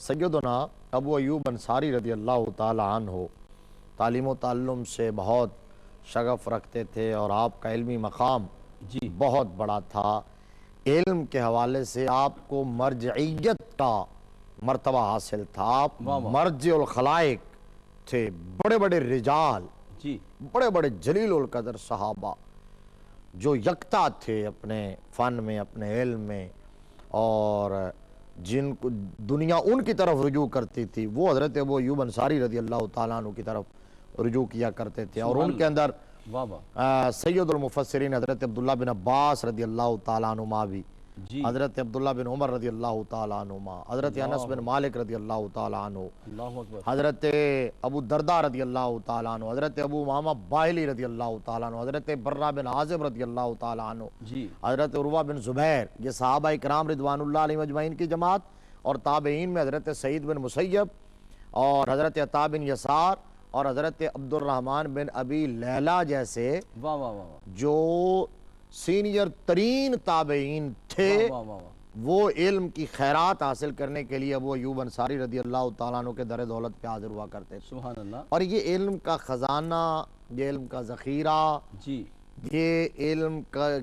سیدنا ابو ایوب انصاری رضی اللہ تعالی عنہ تعلیم و تعلم سے بہت شغف رکھتے تھے اور آپ کا علمی مقام جی بہت بڑا تھا۔ علم کے حوالے سے آپ کو مرجعیت کا مرتبہ حاصل تھا، آپ مرجع الخلائق تھے، بڑے بڑے رجال، جی بڑے بڑے جلیل القدر صحابہ جو یکتا تھے اپنے فن میں، اپنے علم میں، اور جن کو دنیا ان کی طرف رجوع کرتی تھی وہ حضرت ابو ایوب انصاری رضی اللہ تعالیٰ عنہ کی طرف رجوع کیا کرتے تھے۔ اور ان کے اندر سید المفسرین حضرت عبداللہ بن عباس رضی اللہ تعالیٰ عنہما بھی، جی حضرت عبداللہ بن عمر رضی اللہ تعالیٰ عنہما، حضرت انس بن مالک رضی اللہ تعالیٰ عنہ، اللہ اکبر، حضرت ابو دردہ رضی اللہ تعالیٰ عنہ، حضرت ابو امامہ باہلی رضی اللہ تعالیٰ عنہ، حضرت برہ بن عازب رضی اللہ تعالیٰ عنہ، جی حضرت عروہ بن زبیر، یہ صحابہ اکرام رضوان اللہ علیہ مجمعین کی جماعت، اور تابعین میں حضرت سعید بن مسیب اور حضرت عطا بن یسار اور حضرت عبد الرحمن بن ابی لیلہ جیسے واہ واہ واہ جو سینئر ترین تابعین تھے، واہ واہ واہ، وہ علم کی خیرات حاصل کرنے کے لیے ابو ایوب انصاری رضی اللہ تعالیٰ عنہ کے در دولت پہ حاضر ہوا کرتے تھے۔ سبحان اللہ، اور یہ علم کا خزانہ، یہ علم کا ذخیرہ، جی یہ علم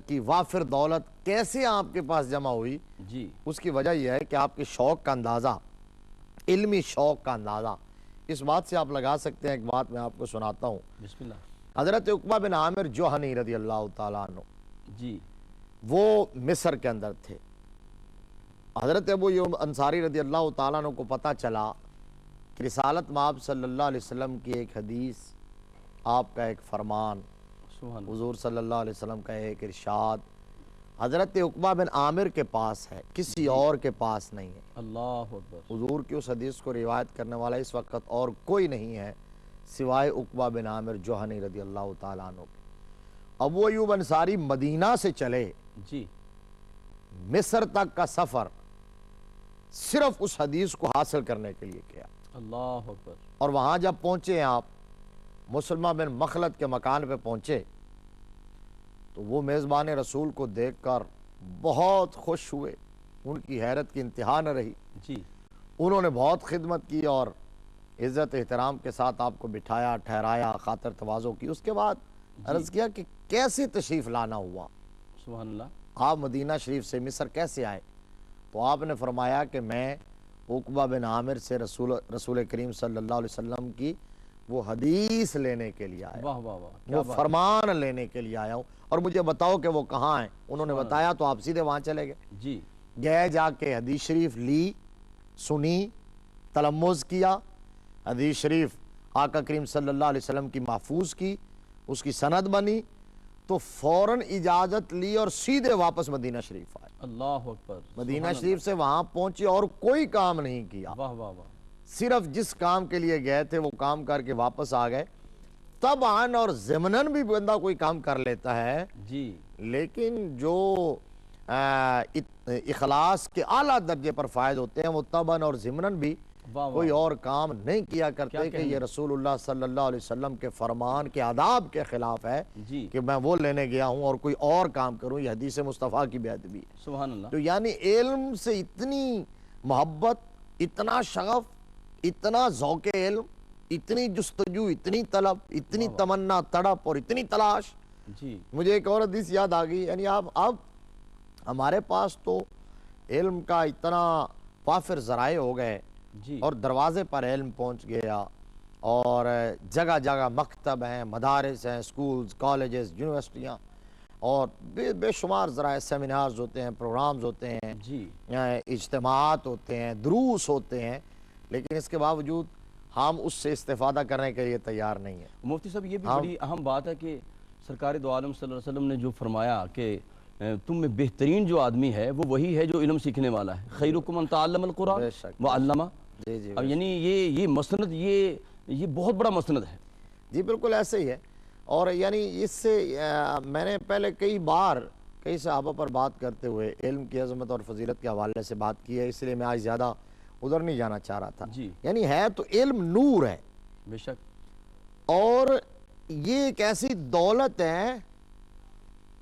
کی وافر دولت کیسے آپ کے پاس جمع ہوئی؟ جی اس کی وجہ یہ ہے کہ آپ کے شوق کا اندازہ، علمی شوق کا اندازہ اس بات سے آپ لگا سکتے ہیں۔ ایک بات میں آپ کو سناتا ہوں۔ بسم اللہ، حضرت عقبہ بن عامر جوہنی رضی اللہ تعالیٰ عنہ جی وہ مصر کے اندر تھے۔ حضرت ابو ایوب انصاری رضی اللہ تعالیٰ عنہ کو پتہ چلا کہ رسالت مآب صلی اللہ علیہ وسلم کی ایک حدیث، آپ کا ایک فرمان، سبحان اللہ، حضور صلی اللہ علیہ وسلم کا ایک ارشاد حضرت عقبہ بن عامر کے پاس ہے، کسی اور کے پاس نہیں ہے۔ اللہ اکبر، حضور کی اس حدیث کو روایت کرنے والا اس وقت اور کوئی نہیں ہے سوائے عقبہ بن عامر جوہنی رضی اللہ تعالیٰ عنہ کے۔ ابو ایوب انصاری مدینہ سے چلے، جی مصر تک کا سفر صرف اس حدیث کو حاصل کرنے کے لیے کیا، اللہ اکبر، اور وہاں جب پہنچے آپ مسلمہ بن مخلد کے مکان پہ پہنچے تو وہ میزبان رسول کو دیکھ کر بہت خوش ہوئے، ان کی حیرت کی انتہا نہ رہی۔ جی انہوں نے بہت خدمت کی اور عزت احترام کے ساتھ آپ کو بٹھایا، ٹھہرایا، خاطر تواضع کی۔ اس کے بعد عرض کیا کہ کیسے تشریف لانا ہوا، سبحان اللہ، آپ مدینہ شریف سے مصر کیسے آئے؟ تو آپ نے فرمایا کہ میں عقبہ بن عامر سے رسول کریم صلی اللہ علیہ وسلم کی وہ حدیث لینے کے لیے آیا، واہ واہ واہ، وہ فرمان لینے کے لیے آیا ہوں، اور مجھے بتاؤ کہ وہ کہاں ہیں۔ انہوں نے بتایا تو آپ سیدھے وہاں چلے گئے، جی گئے، جا کے حدیث شریف لی، سنی، تلمذ کیا، حدیث شریف آقا کریم صلی اللہ علیہ وسلم کی محفوظ کی، اس کی سند بنی، تو فوراً اجازت لی اور سیدھے واپس مدینہ شریف آئے۔ اللہ اکبر، مدینہ شریف سے وہاں پہنچے اور کوئی کام نہیں کیا، واہ واہ واہ، صرف جس کام کے لیے گئے تھے وہ کام کر کے واپس آ گئے۔ طبعاً اور ضمناً بھی بندہ کوئی کام کر لیتا ہے، جی لیکن جو اخلاص کے اعلیٰ درجے پر فائد ہوتے ہیں وہ طبعاً اور ضمناً بھی واہ کوئی اور کام نہیں کیا کرتے کہ کہنے؟ یہ رسول اللہ صلی اللہ علیہ وسلم کے فرمان کے آداب کے خلاف ہے جی کہ میں وہ لینے گیا ہوں اور کوئی اور کام کروں۔ یہ حدیث مصطفیٰ کی بے ادبی ہے۔ سبحان اللہ، تو یعنی علم سے اتنی محبت، اتنا شغف، اتنا ذوق علم، اتنی جستجو، اتنی طلب، اتنی تمنا، تڑپ اور اتنی تلاش۔ جی مجھے ایک اور حدیث یاد آ گئی، یعنی اب ہمارے پاس تو علم کا اتنا وافر ذرائع ہو گئے جی اور دروازے پر علم پہنچ گیا، اور جگہ جگہ مکتب ہیں، مدارس ہیں، سکولز، کالجز، یونیورسٹیاں، اور بے شمار ذرائع، سیمینارز ہوتے ہیں، پروگرامز ہوتے ہیں، جی اجتماعات ہوتے ہیں، دروس ہوتے ہیں، لیکن اس کے باوجود ہم اس سے استفادہ کرنے کے لیے تیار نہیں ہیں۔ مفتی صاحب، یہ بھی بڑی اہم بات ہے کہ سرکار دو عالم صلی اللہ علیہ وسلم نے جو فرمایا کہ تم میں بہترین جو آدمی ہے وہ وہی ہے جو علم سیکھنے والا ہے، خیرکم من تعلم القرآن بے شک، وعلمہ۔ جی جی اب یعنی یہ مسند، یہ بہت بڑا مسند ہے۔ جی بالکل ایسے ہی ہے، اور یعنی اس سے میں نے پہلے کئی بار کئی صحابہ پر بات کرتے ہوئے علم کی عظمت اور فضیلت کے حوالے سے بات کی ہے، اس لیے میں آج زیادہ ادھر نہیں جانا چاہ رہا تھا۔ جی یعنی ہے تو علم نور ہے، بے شک، اور یہ ایک ایسی دولت ہے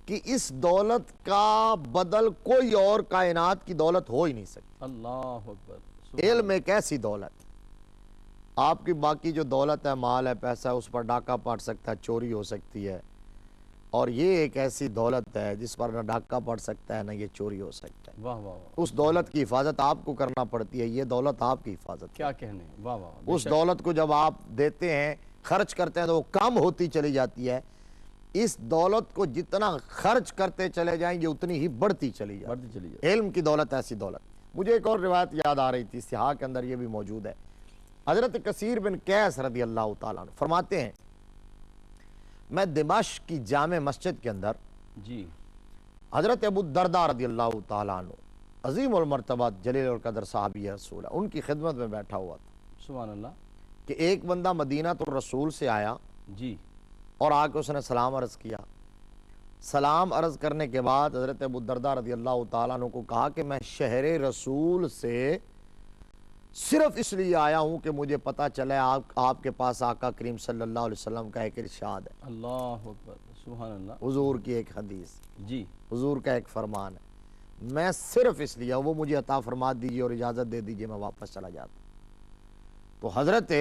کہ اس دولت کا بدل کوئی اور کائنات کی دولت ہو ہی نہیں سکتی۔ اللہ اکبر، علم ایک ایسی دولت، آپ کی باقی جو دولت ہے، مال ہے، پیسہ ہے، اس پر ڈاکہ پڑ سکتا ہے، چوری ہو سکتی ہے، اور یہ ایک ایسی دولت ہے جس پر نہ ڈاکہ پڑ سکتا ہے نہ یہ چوری ہو سکتا ہے۔ واہ واہ واہ، اس دولت کی حفاظت آپ کو کرنا پڑتی ہے، یہ دولت آپ کی حفاظت کیا کہنے، واہ واہ واہ، اس دولت کو جب آپ دیتے ہیں، خرچ کرتے ہیں تو وہ کم ہوتی چلی جاتی ہے۔ اس دولت کو جتنا خرچ کرتے چلے جائیں گے اتنی ہی بڑھتی چلی جائے۔ بڑھتی چلی جائے۔ علم کی دولت ایسی دولت۔ مجھے ایک اور روایت یاد آ رہی تھی، صحاح کے اندر یہ بھی موجود ہے۔ حضرت کثیر بن قیس رضی اللہ تعالیٰ عنہ فرماتے ہیں، میں دمشق کی جامع مسجد کے اندر جی حضرت ابو الدرداء رضی اللہ تعالیٰ عنہ، عظیم المرتبہ جلیل القدر صحابی رسول ہے، ان کی خدمت میں بیٹھا ہوا تھا سبحان اللہ۔ کہ ایک بندہ مدینہ الرسول سے آیا جی اور آ کے اس نے سلام عرض کیا۔ سلام عرض کرنے کے بعد حضرت ابو الدرداء رضی اللہ تعالیٰ عنہ کو کہا کہ میں شہر رسول سے صرف اس لیے آیا ہوں کہ مجھے پتا چلے آپ کے پاس آقا کریم صلی اللہ علیہ وسلم کا ایک ارشاد ہے، اللہ اکبر، سبحان اللہ۔ حضور کی ایک حدیث، جی حضور کا ایک فرمان ہے، میں صرف اس لیے، وہ مجھے عطا فرما دیجئے اور اجازت دے دیجئے میں واپس چلا جاتا ہوں۔ تو حضرت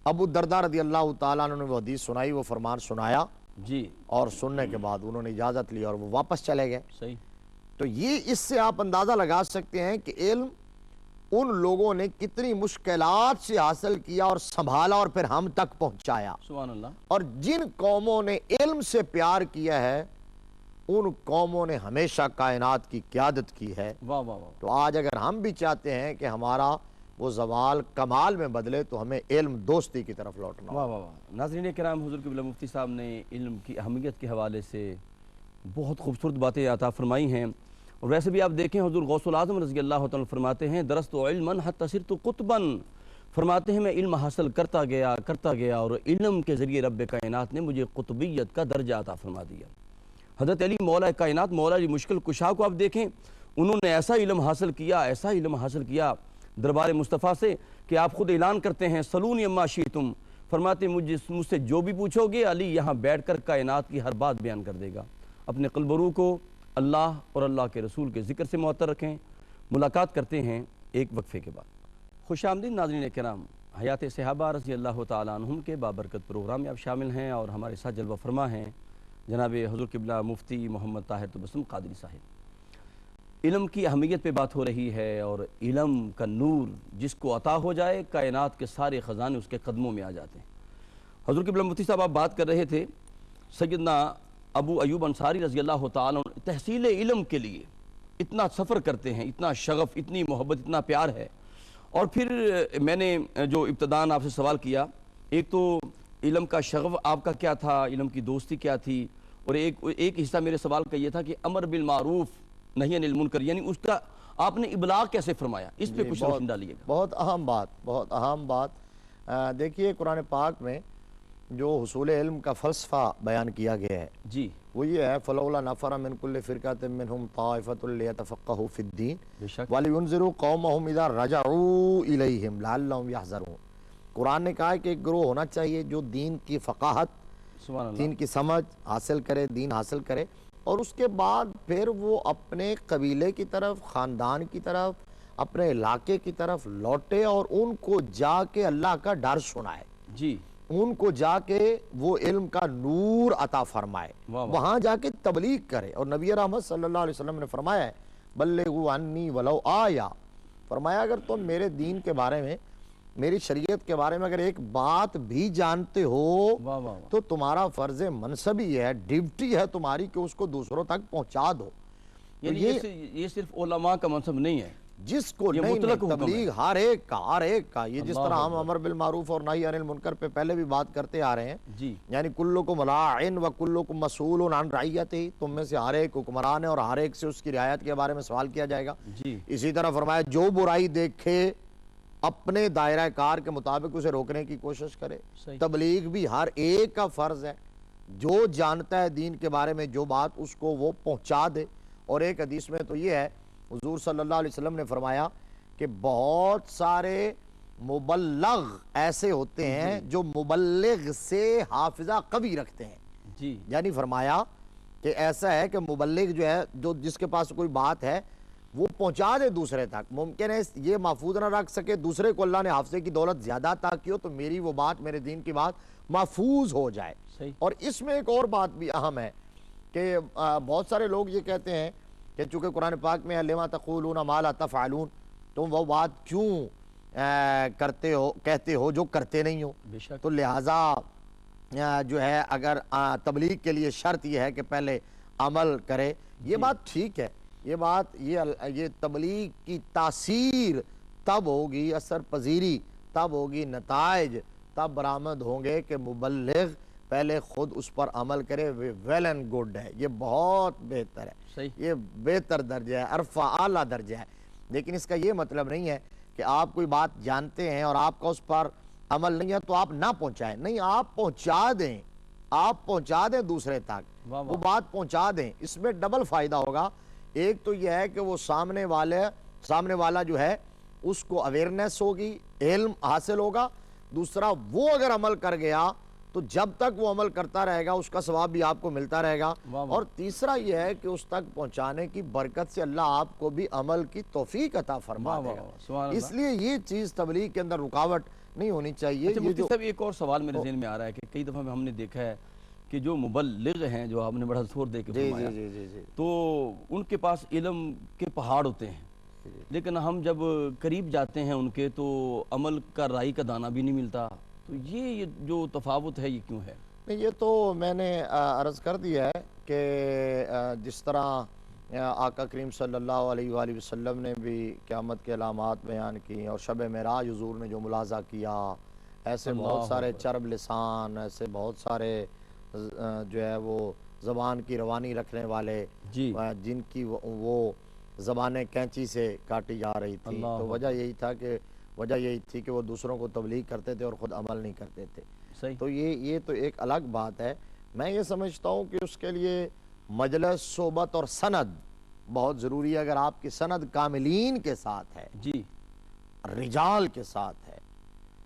ابو الدرداء رضی اللہ تعالیٰ عنہ نے وہ حدیث سنائی، وہ فرمان سنایا، جی اور سننے کے بعد انہوں نے اجازت لی اور وہ واپس چلے گئے۔ صحیح۔ تو یہ اس سے آپ اندازہ لگا سکتے ہیں کہ علم ان لوگوں نے کتنی مشکلات سے حاصل کیا اور سنبھالا اور پھر ہم تک پہنچایا۔ سبحان اللہ۔ اور جن قوموں نے علم سے پیار کیا ہے ان قوموں نے ہمیشہ کائنات کی قیادت کی ہے۔ واہ واہ واہ، تو آج اگر ہم بھی چاہتے ہیں کہ ہمارا وہ زوال کمال میں بدلے تو ہمیں علم دوستی کی طرف لوٹنا واہ واہ واہ۔ ناظرین کرام، حضور قبلہ مفتی صاحب نے علم کی اہمیت کے حوالے سے بہت خوبصورت باتیں عطا فرمائی ہیں، اور ویسے بھی آپ دیکھیں حضور غوث العظم رضی اللہ تعالیٰ فرماتے ہیں، درست علما حتی صرت قطبا، فرماتے ہیں میں علم حاصل کرتا گیا اور علم کے ذریعے رب کائنات نے مجھے قطبیت کا درجہ عطا فرما دیا۔ حضرت علی مولا کائنات، مولا علی مشکل کشا کو آپ دیکھیں، انہوں نے ایسا علم حاصل کیا دربار مصطفیٰ سے کہ آپ خود اعلان کرتے ہیں، سلونی اما شئتم، فرماتے ہیں مجھ سے جو بھی پوچھو گے علی یہاں بیٹھ کر کائنات کی ہر بات بیان کر دے گا۔ اپنے قلب و روح کو اللہ اور اللہ کے رسول کے ذکر سے معطر رکھیں۔ ملاقات کرتے ہیں ایک وقفے کے بعد۔ خوش آمدید ناظرین کرام، حیات صحابہ رضی اللہ تعالیٰ عنہم کے بابرکت پروگرام میں آپ شامل ہیں، اور ہمارے ساتھ جلوہ فرما ہیں جناب حضور قبلہ مفتی محمد طاہر تبسم قادری صاحب۔ علم کی اہمیت پہ بات ہو رہی ہے، اور علم کا نور جس کو عطا ہو جائے کائنات کے سارے خزانے اس کے قدموں میں آ جاتے ہیں۔ حضور قبلہ مفتی صاحب آپ بات کر رہے تھے، سیدنا ابو ایوب انصاری رضی اللہ تعالیٰ عنہ تحصیل علم کے لیے اتنا سفر کرتے ہیں، اتنا شغف، اتنی محبت، اتنا پیار ہے۔ اور پھر میں نے جو ابتداً آپ سے سوال کیا، ایک تو علم کا شغف آپ کا کیا تھا، علم کی دوستی کیا تھی، اور ایک حصہ میرے سوال کا یہ تھا کہ امر بالمعروف نہی عن المنکر، یعنی اس کا آپ نے ابلاغ کیسے فرمایا، اس پہ کچھ روشنی ڈالیے گا۔ بہت اہم بات دیکھیے قرآن پاک میں جو حصول علم کا فلسفہ بیان کیا گیا ہے جی وہ یہ ہے، فلولا نفر من کل فرقۃ منہم طائفۃ لیتفقہوا فی الدین بے شک، ولینذروا قومہم اذا رجعوا الیہم لعلہم یحذرون۔ قرآن نے کہا ہے کہ ایک گروہ ہونا چاہیے جو دین کی فقاہت، سبحان اللہ، دین کی سمجھ حاصل کرے، دین حاصل کرے، اور اس کے بعد پھر وہ اپنے قبیلے کی طرف، خاندان کی طرف، اپنے علاقے کی طرف لوٹے اور ان کو جا کے اللہ کا ڈر سنائے، جی ان کو جا کے وہ علم کا نور عطا فرمائے، واہ واہ، وہاں جا کے تبلیغ کرے۔ اور نبی رحمت صلی اللہ علیہ وسلم نے فرمایا ہے، بلغوا عنی ولو آیا، فرمایا اگر تم میرے دین کے بارے میں، میری شریعت کے بارے میں اگر ایک بات بھی جانتے ہو واہ واہ واہ، تو تمہارا فرض منصبی ہے، ڈیوٹی ہے تمہاری کہ اس کو دوسروں تک پہنچا دو۔ یعنی یہ صرف علماء کا منصب نہیں ہے، جس کو یہ نہیں مطلق حکم تبلیغ ہر ایک کا، یہ جس اللہ طرح ہم اکبر، امر بالمعروف اور نہی عن المنکر پہ پہلے بھی بات کرتے آ رہے ہیں، جی یعنی کلکم راعٍ وکلکم مسئول عن رعیتہ، تم میں سے ہر ایک حکمران ہے اور ہر ایک سے اس کی رعایت کے بارے میں سوال کیا جائے گا۔ جی اسی طرح فرمایا جو برائی دیکھے اپنے دائرہ کار کے مطابق اسے روکنے کی کوشش کرے۔ صحیح، تبلیغ بھی ہر ایک کا فرض ہے، جو جانتا ہے دین کے بارے میں جو بات اس کو وہ پہنچا دے۔ اور ایک حدیث میں تو یہ ہے، حضور صلی اللہ علیہ وسلم نے فرمایا کہ بہت سارے مبلغ ایسے ہوتے ہیں جو مبلغ سے حافظہ قوی رکھتے ہیں، جی یعنی فرمایا کہ ایسا ہے کہ مبلغ جو ہے، جو جس کے پاس کوئی بات ہے وہ پہنچا دے دوسرے تک. ممکن ہے یہ محفوظ نہ رکھ سکے, دوسرے کو اللہ نے حافظے کی دولت زیادہ عطا کی ہو, تو میری وہ بات, میرے دین کی بات محفوظ ہو جائے. اور اس میں ایک اور بات بھی اہم ہے کہ بہت سارے لوگ یہ کہتے ہیں کہ چونکہ قرآن پاک میں لما تقولون ما لا تفعلون, تم وہ بات کیوں کہتے ہو جو کرتے نہیں ہو. تو لہٰذا جو ہے اگر تبلیغ کے لیے شرط یہ ہے کہ پہلے عمل کرے, یہ بات ٹھیک ہے. یہ بات یہ تبلیغ کی تاثیر تب ہوگی, اثر پذیری تب ہوگی, نتائج تب برآمد ہوں گے کہ مبلغ پہلے خود اس پر عمل کرے. ویل اینڈ گڈ ہے, یہ بہت بہتر ہے, یہ بہتر درجہ ہے, عرفہ اعلیٰ درجہ ہے. لیکن اس کا یہ مطلب نہیں ہے کہ آپ کوئی بات جانتے ہیں اور آپ کا اس پر عمل نہیں ہے تو آپ نہ پہنچائیں. نہیں, آپ پہنچا دیں, آپ پہنچا دیں دوسرے تک, وہ بات پہنچا دیں. اس میں ڈبل فائدہ ہوگا. ایک تو یہ ہے کہ وہ سامنے والا جو ہے اس کو اویئرنیس ہوگی, علم حاصل ہوگا. دوسرا, وہ اگر عمل کر گیا تو جب تک وہ عمل کرتا رہے گا اس کا ثواب بھی آپ کو ملتا رہے گا. اور تیسرا یہ ہے کہ اس تک پہنچانے کی برکت سے اللہ آپ کو بھی عمل کی توفیق عطا فرما دے گا. اس لیے یہ چیز تبلیغ کے اندر رکاوٹ نہیں ہونی چاہیے. مفتی صاحب, ایک اور سوال میرے ذہن میں آ رہا ہے کہ کئی دفعہ ہم نے دیکھا ہے کہ جو مبلغ ہیں, جو آپ نے بڑا زور دے کے فرمایا, تو ان کے پاس علم کے پہاڑ ہوتے ہیں, لیکن ہم جب قریب جاتے ہیں ان کے تو عمل کا رائی کا دانہ بھی نہیں ملتا. تو یہ جو تفاوت ہے یہ کیوں ہے؟ یہ تو میں نے عرض کر دیا ہے کہ جس طرح آقا کریم صلی اللہ علیہ وآلہ وسلم نے بھی قیامت کے علامات بیان کی, اور شب معراج حضور نے جو ملاحظہ کیا, ایسے بہت سارے چرب لسان, ایسے بہت سارے جو ہے وہ زبان کی روانی رکھنے والے, جن کی وہ زبانیں کینچی سے کاٹی جا رہی تھی. تو وجہ یہی تھی کہ وہ دوسروں کو تبلیغ کرتے تھے اور خود عمل نہیں کرتے تھے. تو یہ تو ایک الگ بات ہے. میں یہ سمجھتا ہوں کہ اس کے لیے مجلس, صحبت اور سند بہت ضروری ہے. اگر آپ کی سند کاملین کے ساتھ ہے, رجال کے ساتھ ہے,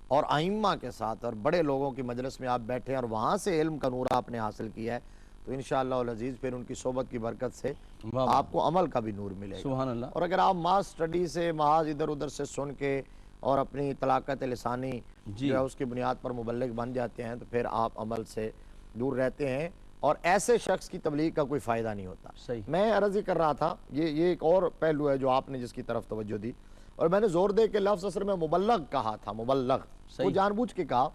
اور ائمہ کے ساتھ, اور بڑے لوگوں کی مجلس میں آپ بیٹھے اور وہاں سے علم کا نور آپ نے حاصل کیا ہے, تو انشاءاللہ العزیز پھر ان کی صحبت کی برکت سے آپ کو عمل کا بھی نور ملے گا. سبحان اللہ. اور اگر آپ ماس سٹڈی سے, محاذ ادھر ادھر سے سن کے اور اپنی طلاقت لسانی جو ہے اس کی بنیاد پر مبلغ بن جاتے ہیں, تو پھر آپ عمل سے دور رہتے ہیں, اور ایسے شخص کی تبلیغ کا کوئی فائدہ نہیں ہوتا. میں عرض ہی کر رہا تھا, یہ ایک اور پہلو ہے جو آپ نے جس کی طرف توجہ دی, اور میں نے زور دے کے لفظ اصل میں مبلغ کہا تھا. مبلغ وہ جان بوجھ کے کہا,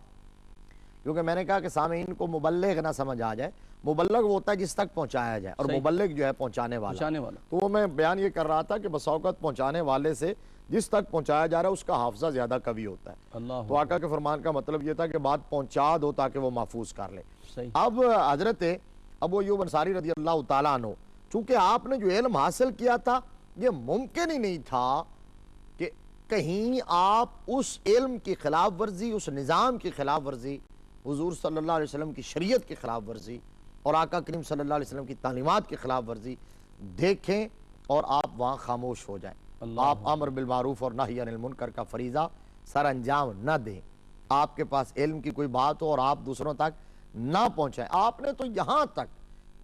کیونکہ میں نے کہا کہ سامعین کو مبلغ نہ سمجھ آ جائے. مبلغ وہ ہوتا ہے جس تک پہنچایا جائے, اور مبلغ جو ہے پہنچانے والا. تو وہ میں بیان یہ کر رہا تھا کہ بس اوقات پہنچانے والے سے جس تک پہنچایا جا رہا ہے اس کا حافظہ زیادہ قوی ہوتا ہے. تو آقا کے فرمان کا مطلب یہ تھا کہ بات پہنچا دو تاکہ وہ محفوظ کر لے. اب حضرت ابو ایوب انصاری رضی اللہ تعالیٰ عنہ, چونکہ آپ نے جو علم حاصل کیا تھا, یہ ممکن ہی نہیں تھا کہ کہیں آپ اس علم کی خلاف ورزی, اس نظام کی خلاف ورزی, حضور صلی اللہ علیہ وسلم کی شریعت کی خلاف ورزی اور آقا کریم صلی اللہ علیہ وسلم کی تعلیمات کی خلاف ورزی دیکھیں اور آپ وہاں خاموش ہو جائیں. آپ امر بالمعروف اور نہی عن المنکر کا فریضہ سر انجام نہ دیں. آپ کے پاس علم کی کوئی بات ہو اور آپ دوسروں تک نہ پہنچائیں. آپ نے تو یہاں تک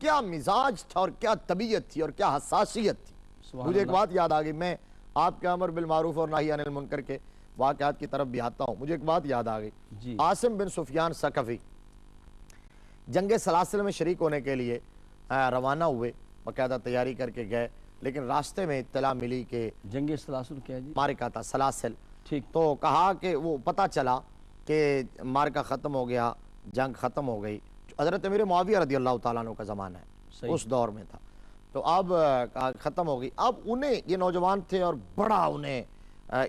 کیا مزاج تھا اور کیا طبیعت تھی اور کیا حساسیت تھی. مجھے ایک بات یاد آ گئی, میں آپ کے امر بالمعروف اور نہی عن المنکر کے واقعات کی طرف بھی آتا ہوں. مجھے ایک بات یاد آ گئی. عاصم بن سفیان ثقفی جنگ سلاسل میں شریک ہونے کے لیے روانہ ہوئے, باقاعدہ تیاری کر کے گئے, لیکن راستے میں اطلاع ملی کہ جنگ سلاسل کیا ہے؟ مارکہ تھا سلاسل. تو کہا کہ وہ پتہ چلا کہ مارکہ ختم ہو گیا, جنگ ختم ہو گئی. حضرت امیر معاویہ رضی اللہ تعالیٰ عنہ کا زمانہ ہے, اس دور میں تھا. تو اب ختم ہو گئی. اب انہیں, یہ نوجوان تھے اور بڑا انہیں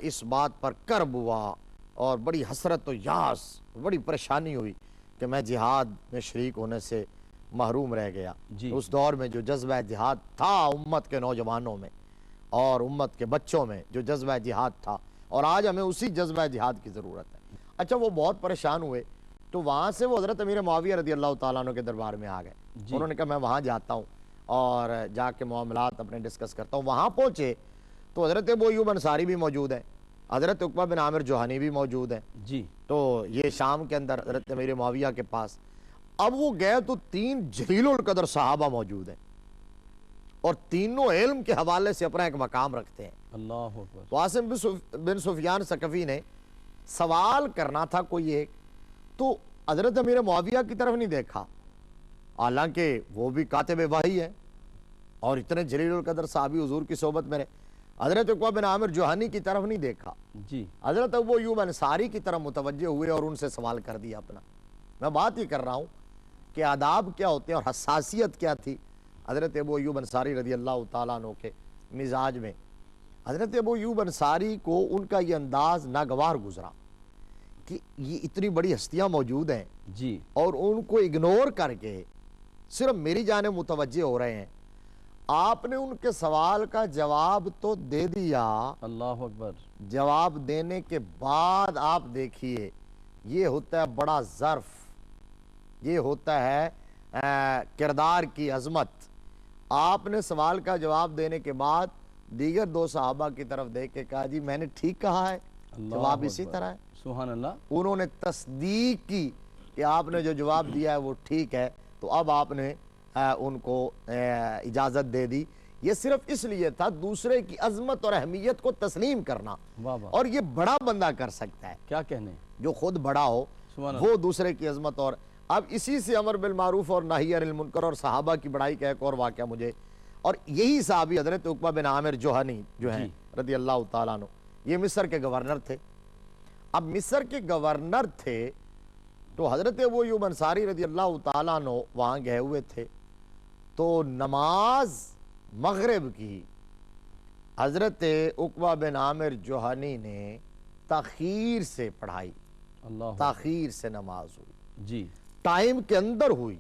اس بات پر کرب ہوا اور بڑی حسرت و یاس, بڑی پریشانی ہوئی کہ میں جہاد میں شریک ہونے سے محروم رہ گیا. اس دور میں جو جذبہ جہاد تھا امت کے نوجوانوں میں اور امت کے بچوں میں, جو جذبہ جہاد تھا, اور آج ہمیں اسی جذبہ جہاد کی ضرورت ہے. اچھا, وہ بہت پریشان ہوئے, تو وہاں سے وہ حضرت امیر معاویہ رضی اللہ تعالیٰ عنہ کے دربار میں آ گئے. انہوں نے کہا میں وہاں جاتا ہوں اور جا کے معاملات اپنے ڈسکس کرتا ہوں. وہاں پہنچے تو حضرت ابو ایوب انصاری بھی موجود ہیں, حضرت عقبہ بن عامر جوہنی بھی موجود ہیں. تو یہ شام کے اندر حضرت امیر معاویہ کے پاس. اب وہ گئے تو 3 جلیل القدر صحابہ موجود ہیں, اور تینوں علم کے حوالے سے اپنا ایک مقام رکھتے ہیں۔ اللہ اکبر۔ تو عاصم بن سفیان ثقفی نے سوال کرنا تھا کوئی ایک، تو حضرت امیر معاویہ کی طرف نہیں دیکھا، حالانکہ وہ بھی کاتب وحی ہے اور اتنے جلیل القدر صحابی حضور کی صحبت میں رہے۔ حضرت عقبہ بن عامر جوہنی کی طرف نہیں دیکھا، جی حضرت ابو ایوب انصاری کی طرف متوجہ ہوئے اور ان سے سوال کر دیا اپنا۔ میں بات ہی کر رہا ہوں کہ آداب کیا ہوتے ہیں اور حساسیت کیا تھی حضرت ابو ایوب انصاری رضی اللہ تعالیٰ عنہ کے مزاج میں۔ حضرت ابو ایوب انصاری کو ان کا یہ انداز ناگوار گزرا کہ یہ اتنی بڑی ہستیاں موجود ہیں جی اور ان کو اگنور کر کے صرف میری جانب متوجہ ہو رہے ہیں۔ آپ نے ان کے سوال کا جواب تو دے دیا، اللہ اکبر۔ جواب دینے کے بعد آپ دیکھیے یہ ہوتا ہے بڑا ظرف، یہ ہوتا ہے کردار کی عظمت۔ آپ نے سوال کا جواب دینے کے بعد دیگر دو صحابہ کی طرف دیکھ کے کہا جی میں نے ٹھیک کہا ہے، جواب اسی طرح ہے۔ سبحان اللہ۔ انہوں نے تصدیق کی کہ آپ نے جو جواب دیا ہے وہ ٹھیک ہے، تو اب آپ نے ان کو اجازت دے دی۔ یہ صرف اس لیے تھا دوسرے کی عظمت اور اہمیت کو تسلیم کرنا، واہ واہ، اور یہ بڑا بندہ کر سکتا ہے کیا کہنے۔ جو خود بڑا ہو، سبحان اللہ۔ وہ دوسرے کی عظمت۔ اور اب اسی سے امر بالمعروف اور نہی عن المنکر اور صحابہ کی بڑائی کا ایک اور واقعہ مجھے، اور یہی صحابی حضرت عقبہ بن عامر جوہنی جو ہیں رضی اللہ تعالیٰ عنہ، یہ مصر کے گورنر تھے۔ اب مصر کے گورنر تھے تو حضرت ابو ایوب انصاری رضی اللہ تعالیٰ عنہ وہاں گئے ہوئے تھے، تو نماز مغرب کی حضرت عقبہ بن عامر جوہنی نے تاخیر سے پڑھائی، اللہ تاخیر سے نماز ہوئی، جی ٹائم کے اندر ہوئی،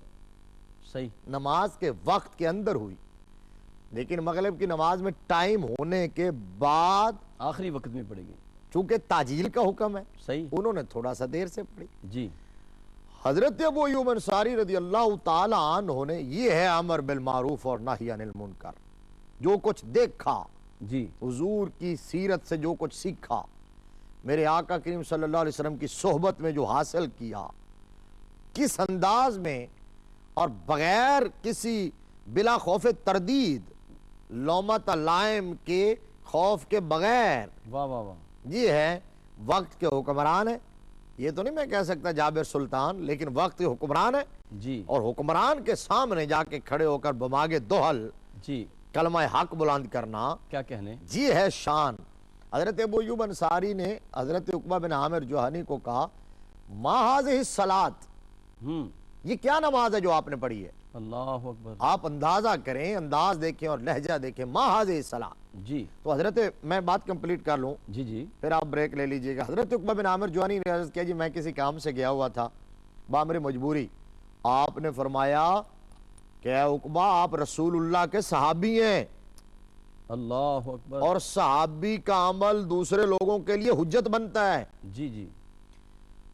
صحیح، نماز کے وقت کے اندر ہوئی، لیکن مغرب کی نماز میں ٹائم ہونے کے بعد آخری وقت میں پڑے گی، چونکہ تعجیل کا حکم ہے صحیح، انہوں نے تھوڑا سا دیر سے پڑھی۔ جی حضرت ابو ایوب انصاری رضی اللہ تعالی عنہ نے، یہ ہے امر بالمعروف اور نہی عن المنکر، جو کچھ دیکھا جی حضور کی سیرت سے، جو کچھ سیکھا میرے آقا کریم صلی اللہ علیہ وسلم کی صحبت میں جو حاصل کیا، کس انداز میں اور بغیر کسی بلا خوف تردید، لومت لائم کے خوف کے بغیر، واہ واہ واہ، یہ ہے وقت کے حکمران ہے۔ یہ تو نہیں میں کہہ سکتا جابر سلطان، لیکن وقت کے حکمران ہے، جی اور حکمران کے سامنے جا کے کھڑے ہو کر بماگ دوحل جی کلمہ حق بلند کرنا، کیا کہنے، جی ہے شان۔ حضرت ابو ایوب انصاری نے حضرت عقبہ بن عامر جوہنی کو کہا ما هذه الصلاۃ، یہ کیا نماز ہے جو آپ نے پڑھی ہے؟ اللہ اکبر، آپ اندازہ کریں، انداز دیکھیں اور لہجہ دیکھیں، ما هذه الصلاۃ۔ جی تو حضرت، میں بات کمپلیٹ کر لوں جی جی پھر آپ بریک لے لیجئے گا۔ حضرت عقبہ بن عامر جوہنی نے عرض کیا جی میں کسی کام سے گیا ہوا تھا بامر مجبوری، آپ نے فرمایا کہ اے عقبہ آپ رسول اللہ کے صحابی ہیں، اللہ اکبر، اور صحابی کا عمل دوسرے لوگوں کے لیے حجت بنتا ہے، جی جی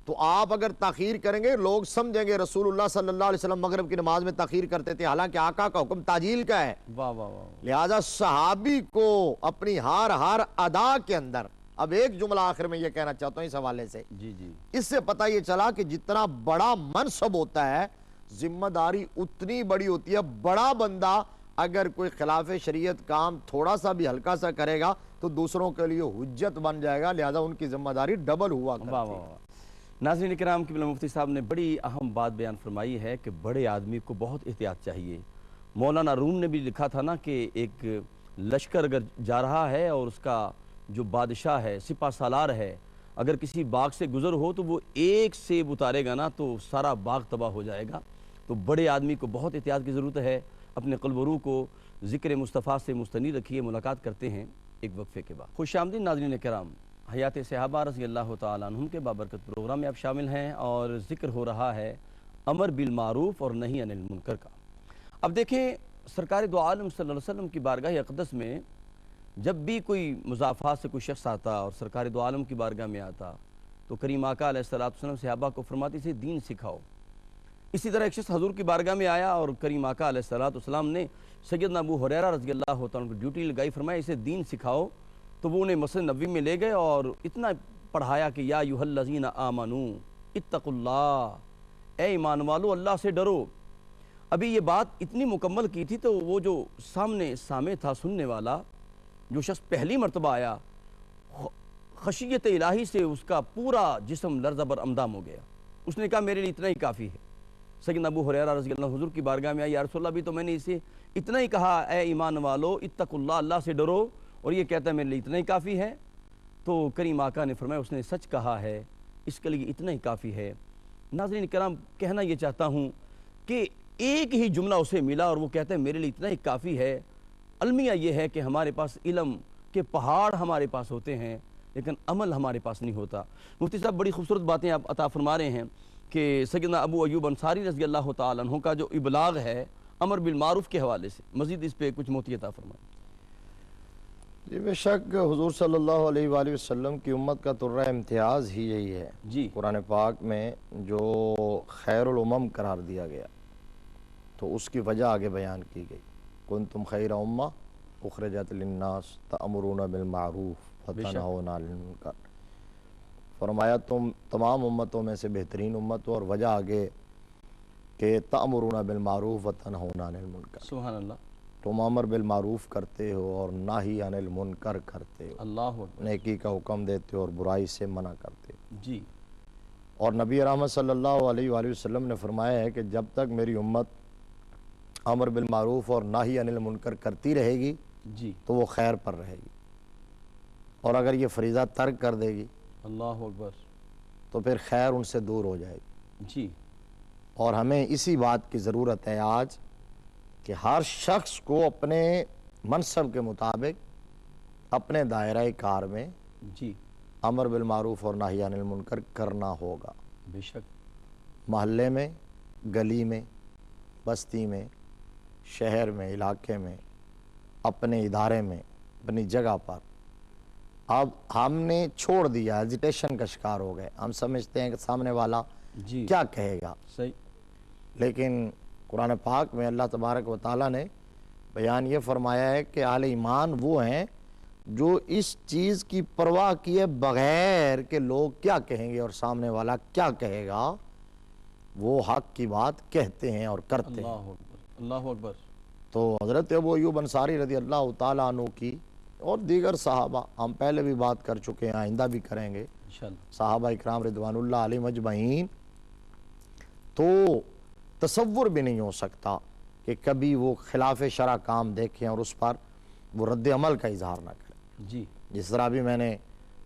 تو آپ اگر تاخیر کریں گے لوگ سمجھیں گے رسول اللہ صلی اللہ علیہ وسلم مغرب کی نماز میں تاخیر کرتے تھے، حالانکہ آقا کا حکم تعجیل کا ہے۔ واہ واہ واہ، لہذا صحابی کو اپنی ہر ادا کے اندر، اب ایک جملہ آخر میں یہ کہنا چاہتا ہوں اس حوالے سے، جی جی اس سے پتہ یہ چلا کہ جتنا بڑا منصب ہوتا ہے ذمہ داری اتنی بڑی ہوتی ہے۔ بڑا بندہ اگر کوئی خلاف شریعت کام تھوڑا سا بھی ہلکا سا کرے گا تو دوسروں کے لیے حجت بن جائے گا، لہذا ان کی ذمہ داری ڈبل ہوا کرتی واہ ہے۔ واہ واہ۔ ناظرین کرام، قبلہ مفتی صاحب نے بڑی اہم بات بیان فرمائی ہے کہ بڑے آدمی کو بہت احتیاط چاہیے۔ مولانا روم نے بھی لکھا تھا نا کہ ایک لشکر اگر جا رہا ہے اور اس کا جو بادشاہ ہے، سپہ سالار ہے، اگر کسی باغ سے گزر ہو تو وہ ایک سیب اتارے گا نا تو سارا باغ تباہ ہو جائے گا۔ تو بڑے آدمی کو بہت احتیاط کی ضرورت ہے۔ اپنے قلب و روح کو ذکر مصطفیٰ سے مستنیر رکھیے۔ ملاقات کرتے ہیں ایک وقفے کے بعد۔ خوش آمدید ناظرین کرام، حیات صحابہ رضی اللہ تعالیٰ عنہم کے بابرکت پروگرام میں آپ شامل ہیں اور ذکر ہو رہا ہے امر بالمعروف اور نہی عن المنکر کا۔ اب دیکھیں سرکار دو عالم صلی اللہ علیہ وسلم کی بارگاہ اقدس میں جب بھی کوئی مضافات سے کوئی شخص آتا اور سرکار دو عالم کی بارگاہ میں آتا تو کریم آقا علیہ السلام صحابہ کو فرماتی سے دین سکھاؤ۔ اسی طرح ایک شخص حضور کی بارگاہ میں آیا اور کریم آقا علیہ السلام نے سیدنا ابو ہریرہ رضی اللہ عنہ کو ڈیوٹی لگائی، فرمایا اسے دین سکھاؤ، تو وہ انہیں مسجد نبوی میں لے گئے اور اتنا پڑھایا کہ یا ایھا الذین آمنوا اتقوا اللہ، اے ایمان والو اللہ سے ڈرو۔ ابھی یہ بات اتنی مکمل کی تھی تو وہ جو سامنے سامع تھا، سننے والا جو شخص پہلی مرتبہ آیا، خشیت الہی سے اس کا پورا جسم لرزہ بر اندام ہو گیا. اس نے کہا میرے لیے اتنا ہی کافی ہے. سیدنا ابو ہریرہ رضی اللہ عنہ حضور کی بارگاہ میں آئی، یا رسول اللہ بھی تو میں نے اسے اتنا ہی کہا، اے ایمان والو اتقوا اللہ، اللہ سے ڈرو، اور یہ کہتا ہے میرے لیے اتنا ہی کافی ہے. تو کریم آقا نے فرمایا اس نے سچ کہا ہے، اس کے لیے اتنا ہی کافی ہے. ناظرین کرام، کہنا یہ چاہتا ہوں کہ ایک ہی جملہ اسے ملا اور وہ کہتا ہے میرے لیے اتنا ہی کافی ہے. المیہ یہ ہے کہ ہمارے پاس علم کے پہاڑ ہمارے پاس ہوتے ہیں لیکن عمل ہمارے پاس نہیں ہوتا. مفتی صاحب بڑی خوبصورت باتیں آپ عطا فرما رہے ہیں کہ سیدنا ابو ایوب انصاری رضی اللہ تعالیٰ عنہ کا جو ابلاغ ہے امر بالمعروف کے حوالے سے، مزید اس پہ کچھ موتی عطا فرمائیں. جی بے شک حضور صلی اللہ علیہ وآلہ وسلم کی امت کا ترہ امتیاز ہی یہی ہے. جی قرآن پاک میں جو خیر الامم قرار دیا گیا تو اس کی وجہ آگے بیان کی گئی. کنتم خیر امہ اخرجت للناس تأمرون بالمعروف وتنہون عن المنکر. فرمایا تم تمام امتوں میں سے بہترین امت ہو، اور وجہ آگے کہ تأمرون بالمعروف وتنہون عن المنکر. سبحان اللہ. تم امر بالمعروف کرتے ہو اور نہی عن المنکر کرتے ہو، اللہ اکبر. نیکی کا حکم دیتے ہو اور برائی سے منع کرتے ہو. جی اور نبی رحمت صلی اللہ علیہ وآلہ وسلم نے فرمایا ہے کہ جب تک میری امت امر بالمعروف اور نہی عن المنکر کرتی رہے گی جی تو وہ خیر پر رہے گی، اور اگر یہ فریضہ ترک کر دے گی اللہ اکبر. تو پھر خیر ان سے دور ہو جائے گی. جی اور ہمیں اسی بات کی ضرورت ہے آج کہ ہر شخص کو اپنے منصب کے مطابق اپنے دائرہ کار میں جی امر بالمعروف اور نہی عن المنکر کرنا ہوگا. بے شک. محلے میں، گلی میں، بستی میں، شہر میں، علاقے میں، اپنے ادارے میں، اپنی جگہ پر. اب ہم نے چھوڑ دیا، ایجیٹیشن کا شکار ہو گئے. ہم سمجھتے ہیں کہ سامنے والا جی کیا کہے گا، صحیح. لیکن قرآن پاک میں اللہ تبارک و تعالیٰ نے بیان یہ فرمایا ہے کہ اہل ایمان وہ ہیں جو اس چیز کی پرواہ کیے بغیر کہ لوگ کیا کہیں گے اور سامنے والا کیا کہے گا، وہ حق کی بات کہتے ہیں اور کرتے ہیں. اللہ اکبر. اللہ اکبر. تو حضرت ابو ایوب انصاری رضی اللہ تعالیٰ عنہ کی اور دیگر صحابہ، ہم پہلے بھی بات کر چکے ہیں، آئندہ بھی کریں گے، انشاءاللہ. صحابہ اکرام رضوان اللہ علیہ مجمعین، تو تصور بھی نہیں ہو سکتا کہ کبھی وہ خلاف شرع کام دیکھیں اور اس پر وہ رد عمل کا اظہار نہ کریں. جی جس طرح بھی میں نے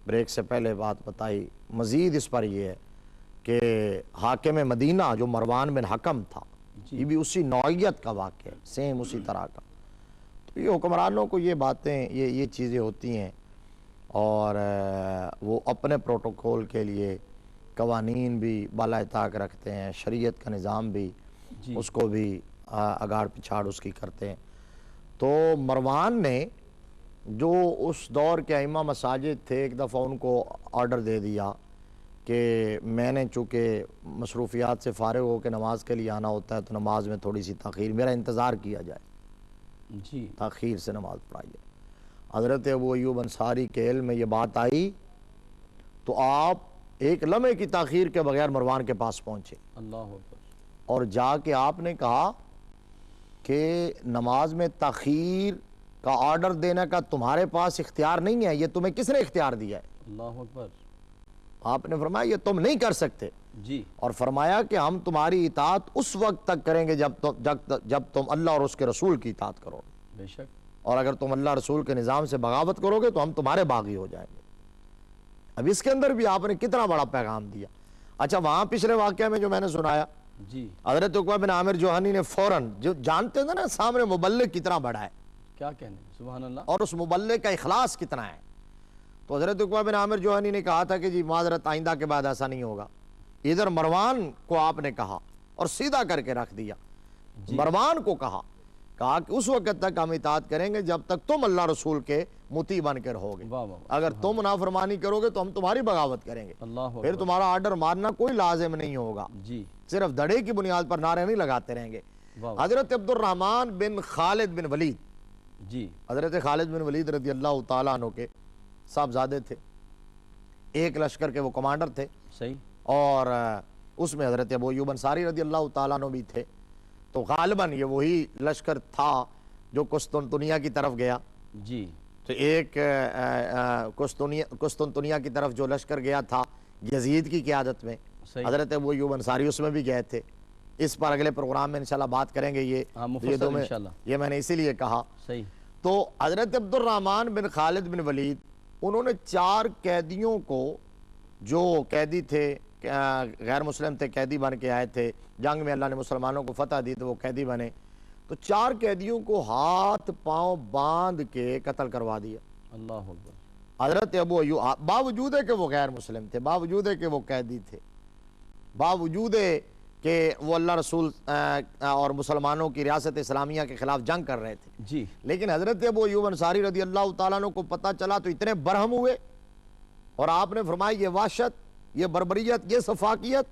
بریک سے پہلے بات بتائی، مزید اس پر یہ ہے کہ حاکم مدینہ جو مروان بن حکم تھا، یہ بھی اسی نوعیت کا واقعہ ہے، سیم اسی طرح کا. تو یہ حکمرانوں کو یہ باتیں، یہ چیزیں ہوتی ہیں، اور وہ اپنے پروٹوکول کے لیے قوانین بھی بالائے طاق رکھتے ہیں، شریعت کا نظام بھی جی اس کو بھی اگاڑ پچھاڑ اس کی کرتے ہیں. تو مروان نے جو اس دور کے ائمہ مساجد تھے، ایک دفعہ ان کو آرڈر دے دیا کہ میں نے چونکہ مصروفیات سے فارغ ہو کے نماز کے لیے آنا ہوتا ہے تو نماز میں تھوڑی سی تاخیر، میرا انتظار کیا جائے، جی تاخیر سے نماز پڑھائیے. حضرت ابو ایوب انصاری کے علم میں یہ بات آئی تو آپ ایک لمحے کی تاخیر کے بغیر مروان کے پاس پہنچے اللہ اکبر. اور جا کے آپ نے کہا کہ نماز میں تاخیر کا آرڈر دینے کا تمہارے پاس اختیار نہیں ہے، یہ تمہیں کس نے اختیار دیا ہے؟ اللہ اکبر. آپ نے فرمایا یہ تم نہیں کر سکتے، جی اور فرمایا کہ ہم تمہاری اطاعت اس وقت تک کریں گے جب تم اللہ اور اس کے رسول کی اطاعت کرو، بے شک. اور اگر تم اللہ رسول کے نظام سے بغاوت کرو گے تو ہم تمہارے باغی ہو جائیں گے. اب اس کے اندر بھی آپ نے کتنا بڑا پیغام دیا. اچھا، وہاں پچھلے واقعہ میں جو میں نے سنایا، جی حضرت عقبہ بن عامر جوہنی نے فوراً، جو جانتے تھے نا سامنے مبلغ کتنا بڑا ہے کیا کہنے. سبحان اللہ. اور اس مبلغ کا اخلاص کتنا ہے، تو حضرت عقبہ بن عامر جوہنی نے کہا تھا کہ جی معذرت، آئندہ کے بعد ایسا نہیں ہوگا. ادھر مروان کو آپ نے کہا اور سیدھا کر کے رکھ دیا. مروان کو کہا کہ اس وقت تک ہم اطاعت کریں گے جب تک تم اللہ رسول کے مطیع بن کر ہوگے، واہ واہ. اگر تم نافرمانی کرو گے تو ہم تمہاری بغاوت کریں گے، اللہ اکبر. پھر تمہارا آرڈر ماننا کوئی لازم نہیں ہوگا، جی صرف دڑے کی بنیاد پر نعرے نہیں لگاتے رہیں گے. واہ. حضرت عبد الرحمن بن خالد بن ولید، جی حضرت خالد بن ولید رضی اللہ تعالیٰ عنہ کے صاحبزادے تھے، ایک لشکر کے وہ کمانڈر تھے، صحیح. اور اس میں حضرت ابو ایوب انصاری رضی اللہ تعالیٰ عنہ بھی تھے. تو غالباً یہ وہی لشکر تھا جو قسطنطنیہ کی طرف گیا. جی. تو ایک قسطنطنیہ کی طرف جو لشکر گیا تھا یزید کی قیادت میں, حضرت ابو ایوب انصاری اس میں بھی گئے تھے. اس پر اگلے پروگرام میں انشاءاللہ بات کریں گے. یہ میں نے اسی لیے کہا. تو حضرت عبد الرحمن بن خالد بن ولید انہوں نے 4 قیدیوں کو, جو قیدی تھے, غیر مسلم تھے, قیدی بن کے آئے تھے, جنگ میں اللہ نے مسلمانوں کو فتح دی تو وہ قیدی بنے, تو 4 قیدیوں کو ہاتھ پاؤں باندھ کے قتل کروا دیا. اللہ اکبر. حضرت ابو ایوب باوجود ہے کہ وہ غیر مسلم تھے, باوجود ہے کہ وہ قیدی تھے, باوجود ہے کہ وہ اللہ رسول اور مسلمانوں کی ریاست اسلامیہ کے خلاف جنگ کر رہے تھے, جی, لیکن حضرت ابو ایوب انصاری رضی اللہ تعالیٰ عنہ کو پتہ چلا تو اتنے برہم ہوئے, اور آپ نے فرمایا یہ وحشت, یہ بربریت, یہ سفاکیت,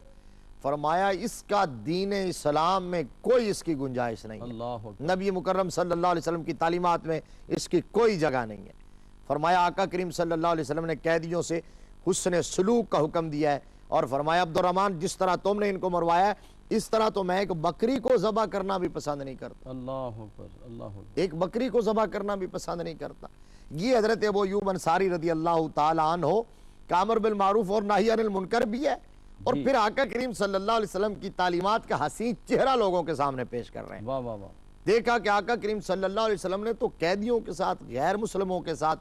فرمایا اس کا دین اسلام میں کوئی اس کی گنجائش نہیں ہے, نبی مکرم صلی اللہ علیہ وسلم کی تعلیمات میں اس کی کوئی جگہ نہیں ہے. فرمایا آقا کریم صلی اللہ علیہ وسلم نے قیدیوں سے حسن سلوک کا حکم دیا ہے, اور فرمایا عبد الرحمن جس طرح تم نے ان کو مروایا ہے اس طرح تو میں ایک بکری کو ذبح کرنا بھی پسند نہیں کرتا. اللہ اکبر, اللہ اکبر. ایک بکری کو ذبح کرنا بھی پسند نہیں کرتا. یہ حضرت ابو ایوب انصاری رضی اللہ تعالی عنہ کا امر بالمعروف اور نہی عن المنکر بھی ہے, اور پھر آقا کریم صلی اللہ علیہ وسلم کی تعلیمات کا حسین چہرہ لوگوں کے سامنے پیش کر رہے ہیں. واہ واہ واہ. دیکھا کہ آقا کریم صلی اللہ علیہ وسلم نے تو قیدیوں کے ساتھ, غیر مسلموں کے ساتھ,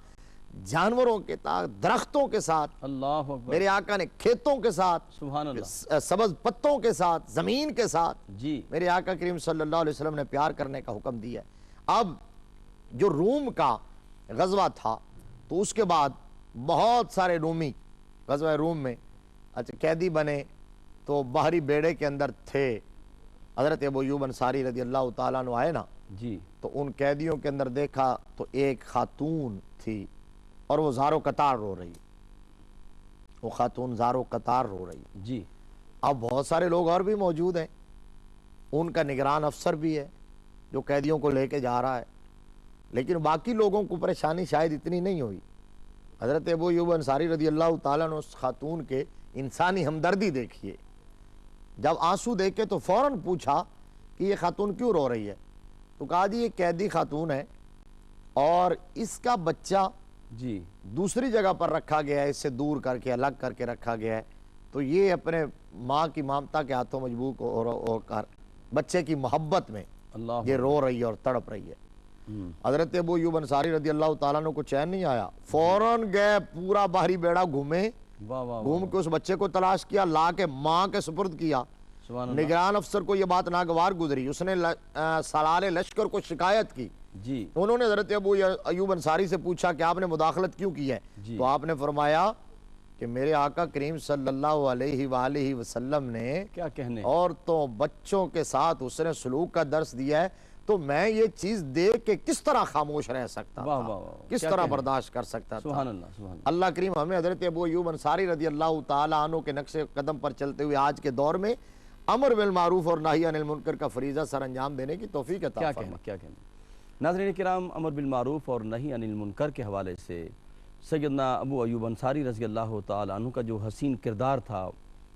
جانوروں کے ساتھ, درختوں کے ساتھ, اللہ اکبر, میرے آقا نے کھیتوں کے ساتھ, سبحان اللہ, سبز پتوں کے ساتھ, زمین کے ساتھ, جی, میرے آقا کریم صلی اللہ علیہ وسلم نے پیار کرنے کا حکم دیا. اب جو روم کا غزوہ تھا تو اس کے بعد بہت سارے رومی غزوہ روم میں قیدی بنے, تو باہری بیڑے کے اندر تھے. حضرت ابو ایوب انصاری رضی اللہ تعالیٰ عنہ آئے نا, جی, تو ان قیدیوں کے اندر دیکھا تو ایک خاتون تھی, اور وہ زار و قطار رو رہی, وہ خاتون زار و قطار رو رہی, جی. اب بہت سارے لوگ اور بھی موجود ہیں, ان کا نگران افسر بھی ہے جو قیدیوں کو لے کے جا رہا ہے, لیکن باقی لوگوں کو پریشانی شاید اتنی نہیں ہوئی. حضرت ابو ایوب انصاری رضی اللہ تعالیٰ نے اس خاتون کے انسانی ہمدردی دیکھیے, جب آنسو دیکھے تو فوراً پوچھا کہ یہ خاتون کیوں رو رہی ہے, تو کہا جی یہ قیدی خاتون ہے اور اس کا بچہ, جی, دوسری جگہ پر رکھا گیا ہے, اس سے دور کر کے الگ کر کے رکھا گیا ہے, تو یہ اپنے ماں کی مامتا کے ہاتھوں مجبور ہو کر بچے کی محبت میں یہ رو رہی ہے اور تڑپ رہی ہے. حضرت ابو ایوب انصاری رضی اللہ تعالیٰ عنہ کو چین نہیں آیا, فوراً گئے, پورا باہری بیڑا گھومے, گھوم کے اس بچے کو تلاش کیا, لا کے ماں کے سپرد کیا. نگران افسر کو یہ بات ناگوار گزری, اس نے سالار لشکر کو شکایت کی, جی, انہوں نے حضرت ابو ایوب انصاری سے پوچھا کہ آپ نے مداخلت کیوں کی ہے, تو آپ نے فرمایا کہ میرے آقا کریم صلی اللہ علیہ وآلہ وسلم نے کیا کہنے عورتوں بچوں کے ساتھ اس نے سلوک کا درس دیا ہے, تو میں یہ چیز دیکھ کے کس طرح خاموش رہ سکتا تھا, کس طرح برداشت کر سکتا تھا. سبحان اللہ, سبحان اللہ. اللہ کریم ہمیں حضرت ابو ایوب انصاری رضی اللہ تعالیٰ عنہ کے نقش قدم پر چلتے ہوئے آج کے دور میں امر بالمعروف اور نہی عن المنکر کا فریضہ سر انجام دینے کی توفیق عطا فرمائے. کیا کہنے. ناظرین کرام, امر بالمعروف اور نہی عن المنکر کے حوالے سے سیدنا ابو ایوب انصاری رضی اللہ تعالیٰ عنہ کا جو حسین کردار تھا,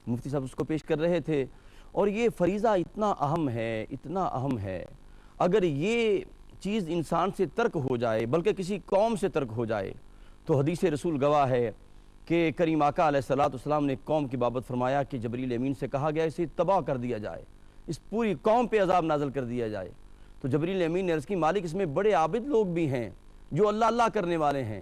مفتی صاحب اس کو پیش کر رہے تھے, اور یہ فریضہ اتنا اہم ہے, اتنا اہم ہے, اگر یہ چیز انسان سے ترک ہو جائے, بلکہ کسی قوم سے ترک ہو جائے, تو حدیث رسول گواہ ہے کہ کریم آقا علیہ السلام نے ایک قوم کی بابت فرمایا کہ جبریل امین سے کہا گیا اسے تباہ کر دیا جائے, اس پوری قوم پہ عذاب نازل کر دیا جائے. تو جبریل امین نے عرض کی مالک اس میں بڑے عابد لوگ بھی ہیں جو اللہ اللہ کرنے والے ہیں.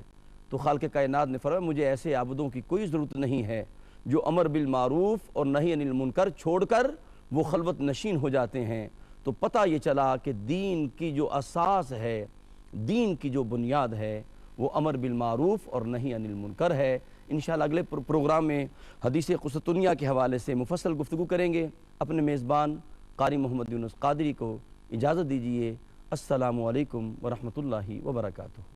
تو خالق کائنات نے فرمایا مجھے ایسے عابدوں کی کوئی ضرورت نہیں ہے جو امر بالمعروف اور نہی عن المنکر چھوڑ کر وہ خلوت نشین ہو جاتے ہیں. تو پتہ یہ چلا کہ دین کی جو اساس ہے, دین کی جو بنیاد ہے, وہ امر بالمعروف اور نہی عن المنکر ہے. انشاءاللہ اگلے پروگرام میں حدیث قسطنطنیہ کے حوالے سے مفصل گفتگو کریں گے. اپنے میزبان قاری محمد یونس قادری کو اجازت دیجیے. السلام علیکم ورحمۃ اللہ وبرکاتہ.